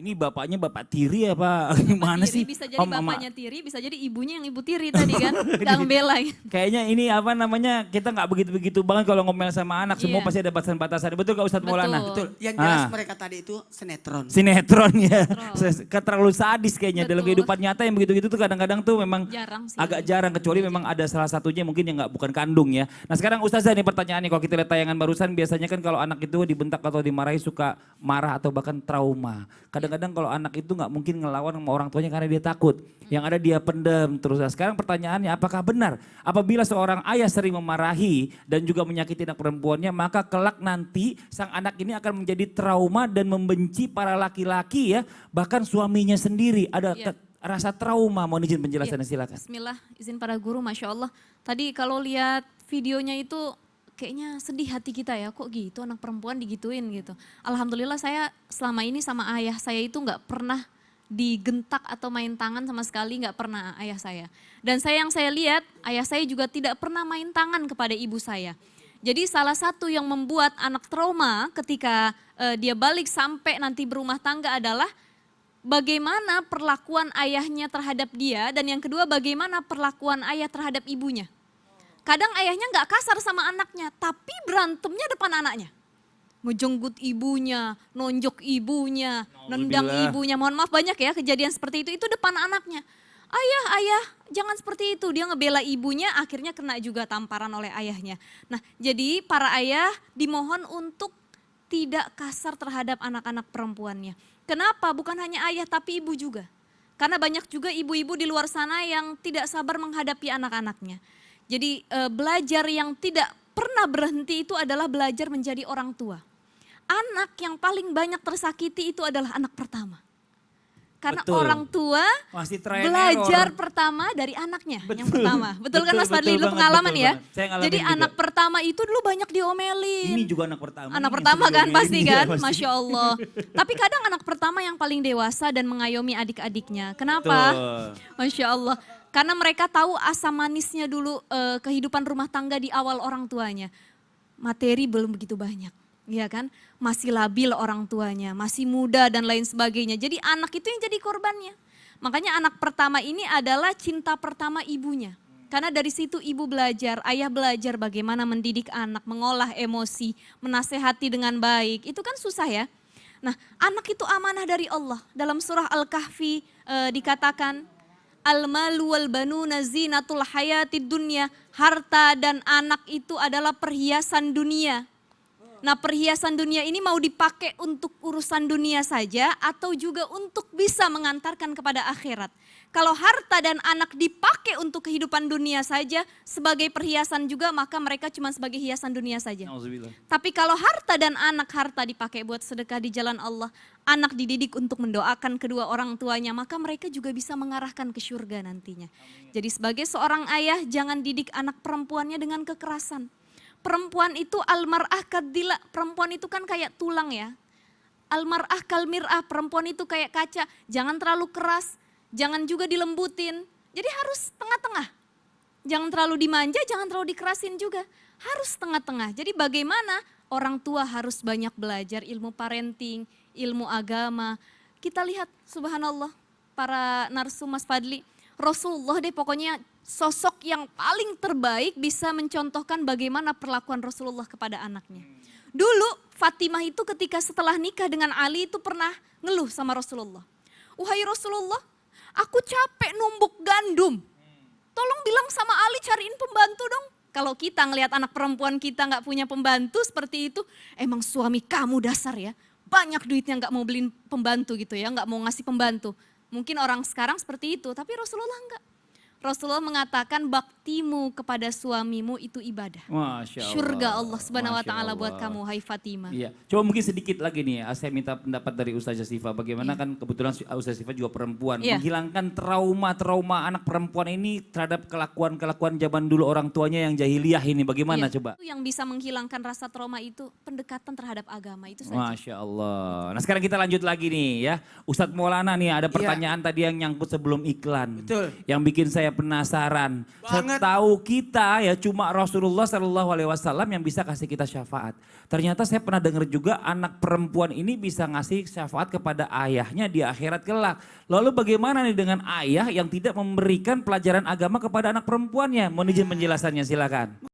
Ini bapaknya bapak tiri apa gimana Tiri sih? bisa jadi Om, Ama? bapaknya Tiri, bisa jadi ibunya yang ibu Tiri tadi kan. Gak ngebela. Kayaknya ini apa namanya, kita nggak begitu-begitu banget kalau ngomel sama anak, semua Iya. pasti ada batasan-batasan. Betul gak Ustadz Betul. Maulana? Betul, yang jelas Ah. mereka tadi itu sinetron. Sinetron ya, Sinetron. terlalu sadis kayaknya. Dalam Betul. kehidupan nyata yang begitu-gitu tuh kadang-kadang tuh memang Jarang sih. agak jarang. Kecuali memang ada salah satunya mungkin yang nggak bukan kandung ya. Nah sekarang Ustazah nih pertanyaannya, kalau kita lihat tayangan barusan biasanya kan kalau anak itu dibentak atau dimarahi suka marah atau bahkan trauma. Kadang-kadang kalau anak itu nggak mungkin ngelawan sama orang tuanya karena dia takut. Yang ada dia pendam terus. Nah, sekarang pertanyaannya, apakah benar apabila seorang ayah sering memarahi dan juga menyakiti anak perempuannya, maka kelak nanti sang anak ini akan menjadi trauma dan membenci para laki-laki ya, bahkan suaminya sendiri. Ada Iya. rasa trauma. Mohon izin penjelasannya, silakan. Bismillah, izin para guru, Masya Allah. Tadi kalau lihat videonya itu kayaknya sedih hati kita ya, kok gitu anak perempuan digituin gitu. Alhamdulillah saya selama ini sama ayah saya itu nggak pernah digentak atau main tangan sama sekali, nggak pernah ayah saya. Dan yang saya lihat, ayah saya juga tidak pernah main tangan kepada ibu saya. Jadi salah satu yang membuat anak trauma ketika dia balik sampai nanti berumah tangga adalah bagaimana perlakuan ayahnya terhadap dia, dan yang kedua bagaimana perlakuan ayah terhadap ibunya. Kadang ayahnya nggak kasar sama anaknya, tapi berantemnya depan anaknya. Ngejenggut ibunya, nonjok ibunya, nendang Nauzubillah. ibunya. Mohon maaf, banyak ya kejadian seperti itu depan anaknya. Ayah, jangan seperti itu. Dia ngebela ibunya, akhirnya kena juga tamparan oleh ayahnya. Nah, jadi para ayah dimohon untuk tidak kasar terhadap anak-anak perempuannya. Kenapa? Bukan hanya ayah tapi ibu juga. Karena banyak juga ibu-ibu di luar sana yang tidak sabar menghadapi anak-anaknya. Jadi belajar yang tidak pernah berhenti itu adalah belajar menjadi orang tua. Anak yang paling banyak tersakiti itu adalah anak pertama. Karena Betul. orang tua Masih try and belajar error. pertama dari anaknya yang Betul. pertama. Betul kan Mas Fadli? Betul Lu banget, pengalaman betul ya? banget. Saya ngalamin Jadi juga. anak pertama itu dulu banyak diomelin. Ini juga anak pertama. Anak ini pertama yang kan sering pasti diomelin. kan, Iya, pasti. Masya Allah. Tapi kadang anak pertama yang paling dewasa dan mengayomi adik-adiknya. Kenapa? Betul. Masya Allah. Karena mereka tahu asam manisnya dulu kehidupan rumah tangga di awal orang tuanya. Materi belum begitu banyak, ya kan? Masih labil orang tuanya, masih muda dan lain sebagainya. Jadi anak itu yang jadi korbannya. Makanya anak pertama ini adalah cinta pertama ibunya. Karena dari situ ibu belajar, ayah belajar bagaimana mendidik anak, mengolah emosi, menasehati dengan baik. Itu kan susah ya. Nah, anak itu amanah dari Allah. Dalam surah Al-Kahfi dikatakan, Al-malu wal banuna zinatul hayatid dunya. Harta dan anak itu adalah perhiasan dunia. Nah, perhiasan dunia ini mau dipakai untuk urusan dunia saja atau juga untuk bisa mengantarkan kepada akhirat. Kalau harta dan anak dipakai untuk kehidupan dunia saja sebagai perhiasan juga, maka mereka cuma sebagai hiasan dunia saja. Nauzubillah. Tapi kalau harta dan anak, harta dipakai buat sedekah di jalan Allah, anak dididik untuk mendoakan kedua orang tuanya, maka mereka juga bisa mengarahkan ke surga nantinya. Jadi sebagai seorang ayah, jangan didik anak perempuannya dengan kekerasan. Perempuan itu almar'ah kadila, perempuan itu kan kayak tulang ya. Almar'ah kalmir'ah, perempuan itu kayak kaca, jangan terlalu keras, jangan juga dilembutin. Jadi harus tengah-tengah. Jangan terlalu dimanja, jangan terlalu dikerasin juga. Harus tengah-tengah. Jadi bagaimana orang tua harus banyak belajar ilmu parenting, ilmu agama. Kita lihat subhanallah para narsum Mas Fadli. Rasulullah deh pokoknya sosok yang paling terbaik bisa mencontohkan bagaimana perlakuan Rasulullah kepada anaknya. Dulu Fatimah itu ketika setelah nikah dengan Ali itu pernah ngeluh sama Rasulullah. Wahai Rasulullah, aku capek numbuk gandum. Tolong bilang sama Ali cariin pembantu dong. Kalau kita ngelihat anak perempuan kita nggak punya pembantu seperti itu, emang suami kamu dasar ya. Banyak duitnya nggak mau beliin pembantu gitu ya, nggak mau ngasih pembantu. Mungkin orang sekarang seperti itu, tapi Rasulullah enggak. Rasulullah mengatakan baktimu kepada suamimu itu ibadah. Masya Allah. Surga Allah subhanahu wa Masya ta'ala buat Allah. kamu, hai Fatimah. Iya, coba mungkin sedikit lagi nih, saya minta pendapat dari Ustazah Sifa. Bagaimana Iya. kan kebetulan Ustazah Sifa juga perempuan, Iya. menghilangkan trauma-trauma anak perempuan ini terhadap kelakuan-kelakuan zaman dulu orang tuanya yang jahiliyah ini. Bagaimana Iya. coba? Itu yang bisa menghilangkan rasa trauma itu pendekatan terhadap agama itu saja. Masya Allah. Nah sekarang kita lanjut lagi nih ya. Ustadz Maulana nih ada pertanyaan tadi yang nyangkut sebelum iklan. Betul. Yang bikin saya saya penasaran. Banget. Setahu kita ya cuma Rasulullah SAW yang bisa kasih kita syafaat. Ternyata saya pernah dengar juga anak perempuan ini bisa ngasih syafaat kepada ayahnya di akhirat kelak. Lalu bagaimana nih dengan ayah yang tidak memberikan pelajaran agama kepada anak perempuannya? Mohon izin penjelasannya, silakan.